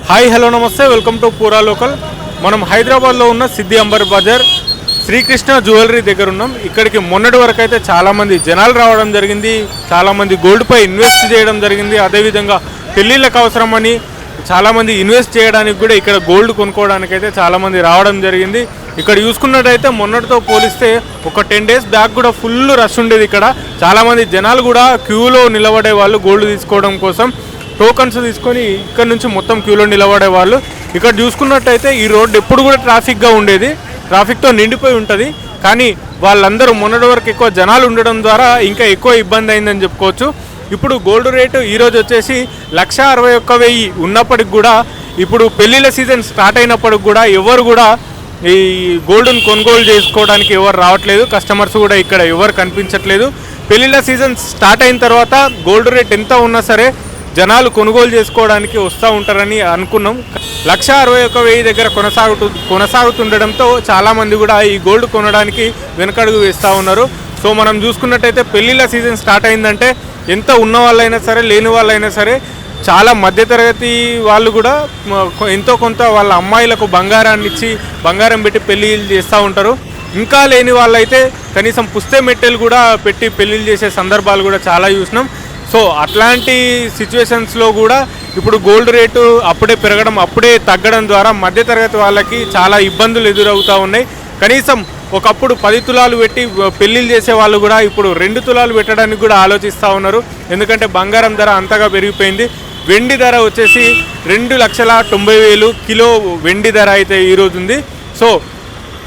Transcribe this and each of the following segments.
Hi hello నమస్తే welcome to పూరా local. మనం హైదరాబాద్లో ఉన్న సిద్ధి అంబర్ బజార్ శ్రీకృష్ణ జ్యువెలరీ దగ్గర ఉన్నాం. ఇక్కడికి మొన్నటి వరకు అయితే చాలామంది జనాలు రావడం జరిగింది, చాలామంది గోల్డ్పై ఇన్వెస్ట్ చేయడం జరిగింది. అదేవిధంగా పెళ్ళిళ్ళకు అవసరమని చాలామంది ఇన్వెస్ట్ చేయడానికి కూడా ఇక్కడ గోల్డ్ కొనుక్కోవడానికి అయితే చాలామంది రావడం జరిగింది. ఇక్కడ చూసుకున్నట్టయితే మొన్నటితో పోలిస్తే ఒక 10 days బ్యాక్ కూడా ఫుల్ రష్ ఉండేది. ఇక్కడ చాలామంది జనాలు కూడా క్యూలో నిలబడే వాళ్ళు గోల్డ్ తీసుకోవడం కోసం టోకన్స్ తీసుకొని ఇక్కడ నుంచి మొత్తం క్యూలో నిలబడే వాళ్ళు. ఇక్కడ చూసుకున్నట్టయితే ఈ రోడ్డు ఎప్పుడు కూడా ట్రాఫిక్గా ఉండేది, ట్రాఫిక్తో నిండిపోయి ఉంటుంది. కానీ వాళ్ళందరూ మొన్నటి వరకు ఎక్కువ జనాలు ఉండడం ద్వారా ఇంకా ఎక్కువ ఇబ్బంది అయిందని చెప్పుకోవచ్చు. ఇప్పుడు గోల్డ్ రేటు ఈరోజు వచ్చేసి 1,61,000 ఉన్నప్పటికి కూడా ఇప్పుడు పెళ్ళిళ్ళ సీజన్ స్టార్ట్ అయినప్పటికి కూడా ఎవరు కూడా ఈ గోల్డ్ను కొనుగోలు చేసుకోవడానికి ఎవరు రావట్లేదు, కస్టమర్స్ కూడా ఇక్కడ ఎవరు కనిపించట్లేదు. పెళ్ళిళ్ళ సీజన్ స్టార్ట్ అయిన తర్వాత గోల్డ్ రేట్ ఎంత ఉన్నా సరే జనాలు కొనుగోలు చేసుకోవడానికి వస్తూ ఉంటారని అనుకున్నాం. 1,61,000 దగ్గర కొనసాగుతుండడంతో చాలామంది కూడా ఈ గోల్డ్ కొనడానికి వెనకడుగు వేస్తూ ఉన్నారు. సో మనం చూసుకున్నట్టయితే పెళ్ళిళ్ళ సీజన్ స్టార్ట్ అయిందంటే ఎంత ఉన్న వాళ్ళైనా సరే లేని వాళ్ళైనా సరే చాలా మధ్యతరగతి వాళ్ళు కూడా ఎంతో కొంత వాళ్ళ అమ్మాయిలకు బంగారాన్ని ఇచ్చి బంగారం పెట్టి పెళ్ళిళ్ళు చేస్తూ ఉంటారు. ఇంకా లేని వాళ్ళైతే కనీసం పుస్తే మెట్టెలు కూడా పెట్టి పెళ్ళిళ్ళు చేసే సందర్భాలు కూడా చాలా చూసినాం. సో అట్లాంటి సిచ్యువేషన్స్లో కూడా ఇప్పుడు గోల్డ్ రేటు అప్పుడే పెరగడం అప్పుడే తగ్గడం ద్వారా మధ్యతరగతి వాళ్ళకి చాలా ఇబ్బందులు ఎదురవుతూ ఉన్నాయి. కనీసం ఒకప్పుడు 10 తులాలు పెట్టి పెళ్ళిళ్ళు చేసే వాళ్ళు కూడా ఇప్పుడు 2 తులాలు పెట్టడానికి కూడా ఆలోచిస్తూ ఉన్నారు. ఎందుకంటే బంగారం ధర అంతగా పెరిగిపోయింది. వెండి ధర వచ్చేసి 2,90,000 కిలో వెండి ధర అయితే ఈరోజు ఉంది. సో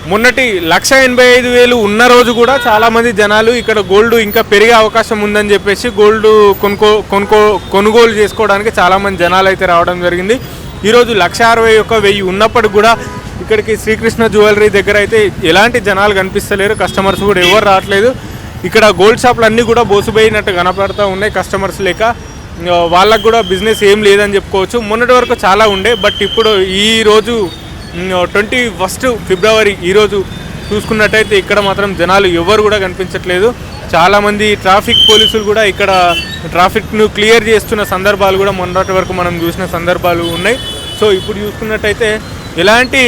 మొన్నటి 1,85,000 ఉన్న రోజు కూడా చాలామంది జనాలు ఇక్కడ గోల్డ్ ఇంకా పెరిగే అవకాశం ఉందని చెప్పేసి గోల్డ్ కొనుగోలు చేసుకోవడానికి చాలామంది జనాలు అయితే రావడం జరిగింది. ఈరోజు 1,61,000 ఉన్నప్పటికి కూడా ఇక్కడికి శ్రీకృష్ణ జ్యువెలరీ దగ్గర అయితే ఎలాంటి జనాలు కనిపిస్తలేరు, కస్టమర్స్ కూడా ఎవరు రావట్లేదు. ఇక్కడ గోల్డ్ షాపులు అన్నీ కూడా బోసిపోయినట్టు కనపడుతూ ఉన్నాయి. కస్టమర్స్ లేక వాళ్ళకు కూడా బిజినెస్ ఏం లేదని చెప్పుకోవచ్చు. మొన్నటి వరకు చాలా ఉండే, బట్ ఇప్పుడు ఈరోజు 21 ఫిబ్రవరి ఈరోజు చూసుకున్నట్టయితే ఇక్కడ మాత్రం జనాలు ఎవరు కూడా కనిపించట్లేదు. చాలామంది ట్రాఫిక్ పోలీసులు కూడా ఇక్కడ ట్రాఫిక్ను క్లియర్ చేస్తున్న సందర్భాలు కూడా మొన్నటి వరకు మనం చూసిన సందర్భాలు ఉన్నాయి. సో ఇప్పుడు చూసుకున్నట్టయితే ఎలాంటి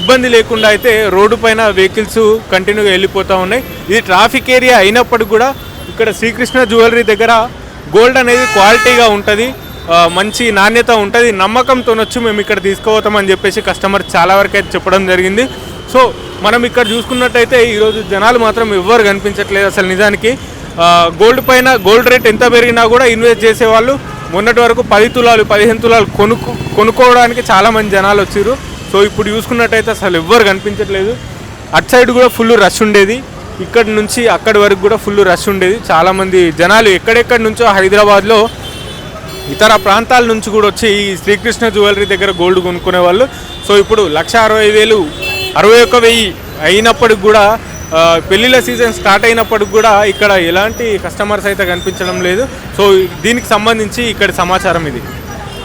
ఇబ్బంది లేకుండా అయితే రోడ్డు పైన వెహికల్స్ కంటిన్యూగా వెళ్ళిపోతూ ఉన్నాయి. ఇది ట్రాఫిక్ ఏరియా అయినప్పటికీ కూడా ఇక్కడ శ్రీకృష్ణ జ్యువెలరీ దగ్గర గోల్డ్ అనేది క్వాలిటీగా ఉంటుంది, మంచి నాణ్యత ఉంటుంది, నమ్మకంతో వచ్చి మేము ఇక్కడ తీసుకుపోతామని చెప్పేసి కస్టమర్ చాలా వరకు అయితే చెప్పడం జరిగింది. సో మనం ఇక్కడ చూసుకున్నట్టయితే ఈరోజు జనాలు మాత్రం ఎవ్వరు కనిపించట్లేదు. అసలు నిజానికి గోల్డ్ పైన గోల్డ్ రేట్ ఎంత పెరిగినా కూడా ఇన్వెస్ట్ చేసేవాళ్ళు మొన్నటి వరకు 10 తులాలు 15 తులాలు కొనుక్కోవడానికి చాలామంది జనాలు వచ్చారు. సో ఇప్పుడు చూసుకున్నట్టయితే అసలు ఎవ్వరు కనిపించట్లేదు. అటు సైడ్ కూడా ఫుల్ రష్ ఉండేది, ఇక్కడి నుంచి అక్కడి వరకు కూడా ఫుల్ రష్ ఉండేది. చాలామంది జనాలు ఎక్కడెక్కడి నుంచో హైదరాబాద్లో ఇతర ప్రాంతాల నుంచి కూడా వచ్చి ఈ శ్రీకృష్ణ జ్యువెలరీ దగ్గర గోల్డ్ కొనుక్కునే వాళ్ళు. సో ఇప్పుడు 1,60,000 61,000 అయినప్పటికి కూడా పెళ్ళిళ్ళ సీజన్ స్టార్ట్ అయినప్పటికి కూడా ఇక్కడ ఎలాంటి కస్టమర్స్ అయితే కనిపించడం లేదు. సో దీనికి సంబంధించి ఇక్కడ సమాచారం ఇది.